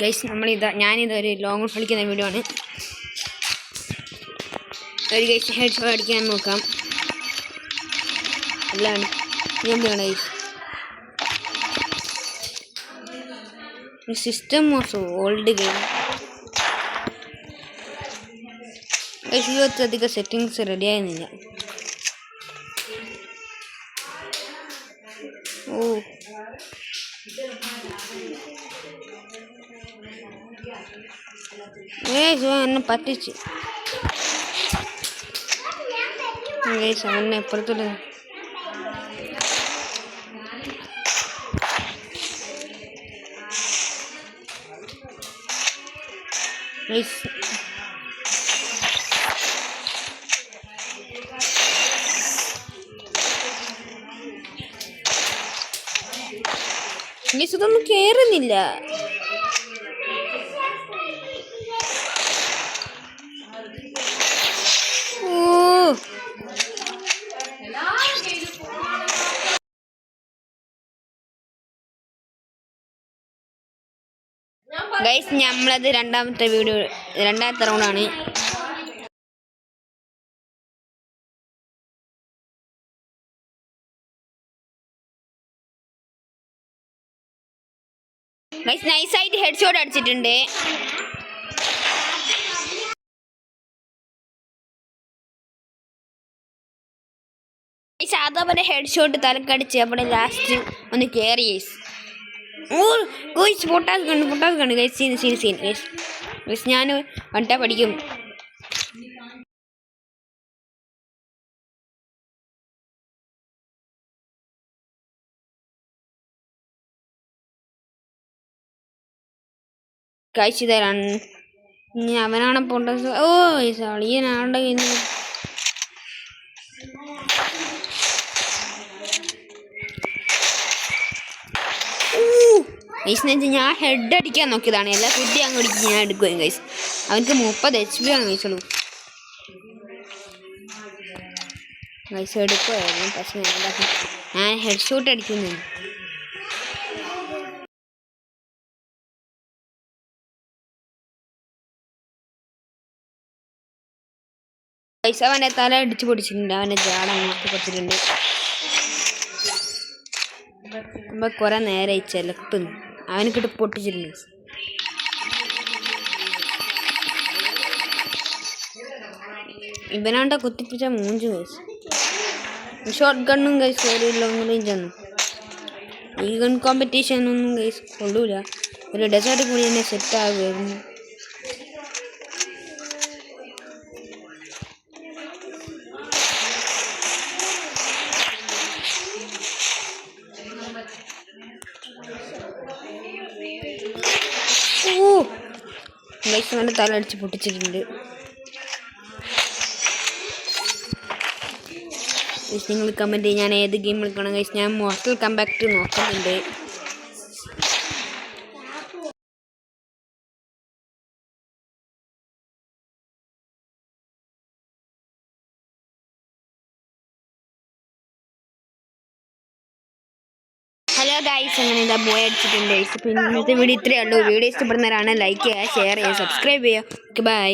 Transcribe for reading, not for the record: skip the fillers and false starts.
Guys ഞാനിതൊരു long കളിക്കുന്ന video ആണ്. ഒരു ഗൈസ് ഹെഡ് ഷോട്ട് അടിക്കാൻ നോക്കാം. അല്ലാണ്ട് guys system was old game. Guys ഇരുപത്തധികം സെറ്റിങ്സ് റെഡി ആയിരുന്നില്ല. എന്നെ പറ്റിച്ച് അവനെ എപ്പുറത്തോട്ട് ഇതൊന്നും കേറുന്നില്ല. ഗൈസ് നമ്മളത് രണ്ടാമത്തെ റൗണ്ടാണ്. ഗൈസ് നൈസായിട്ട് ഹെഡ് ഷോട്ട് അടിച്ചിട്ടുണ്ട്. സാധാരണ ഹെഡ് ഷോട്ട് തലക്കടിച്ച് അവിടെ ലാസ്റ്റ് ഒന്ന് കയറി ഗൈസ്. പൊട്ടാസ് കണ്ട് ഗൈസ്. സീൻ ഗൈസ് ഞാൻ വണ്ടാ പഠിക്കും. കഴിച്ചു തരാൻ അവനാണ് പൊട്ടാസ്. അളിയനാളുടെ ഗൈസ് ഞാൻ ഹെഡ് അടിക്കാൻ നോക്കിയതാണ്. എല്ലാ കുട്ടി അങ്ങ് അടിച്ച് ഞാൻ എടുക്കുകയും ഗൈസ്. അവനക്ക് 30 HP ആണ് ഗൈസുള്ളൂ. ഗൈസ് എടുക്കുമായിരുന്നു, പക്ഷെ ഞാൻ ഹെഡ് ഷോട്ട് അടിക്കുന്നു. ഗൈസ് അവൻ്റെ തല അടിച്ച് പൊടിച്ചിട്ടുണ്ട്. അവൻ്റെ ജാട അങ്ങോട്ട് പൊടിച്ചിട്ടുണ്ട്. നമ്മൾ കുറെ നേരെ ചെലപ്പുന്നു അവനക്കിട്ട് പൊട്ടിച്ചിട്ടുണ്ട്. ഇവനാണ്ട കുത്തിപ്പിച്ച 3 ഗൈസ്. ഷോർട്ട് ഗണ്ണും ഗൈസ് ഒരു ലോങ് റേഞ്ച് ആണ്. ഈ ഗൺ കോമ്പറ്റീഷൻ ഒന്നും ഗൈസ് കൊള്ളൂല. ഒരു ഡെസേർട്ട് കൂടി തന്നെ സെറ്റ് ആകുമായിരുന്നു. ഗൈസ് അവൻ്റെ തല അടിച്ച് പൊട്ടിച്ചിട്ടുണ്ട്. നിങ്ങൾ കമൻറ്റ് ചെയ്യും ഞാൻ ഏത് ഗെയിം കളിക്കണം ഗൈസ്. ഞാൻ മോർട്ടൽ കമ്പാക്ട് നോക്കുന്നുണ്ട്. ഹലോ ഗൈസ്, അങ്ങനെ ഇതാ ബോയ് അടിച്ചിട്ടുണ്ട് ഗൈസ്. പിന്നെ ഇന്നത്തെ വീഡിയോ ഇത്രയേ ഉള്ളൂ. വീഡിയോ ഇഷ്ടപ്പെടുന്നവരാണ് ലൈക്ക് ചെയ്യുക, ഷെയർ ചെയ്യുക, സബ്സ്ക്രൈബ് ചെയ്യുക. Okay bye.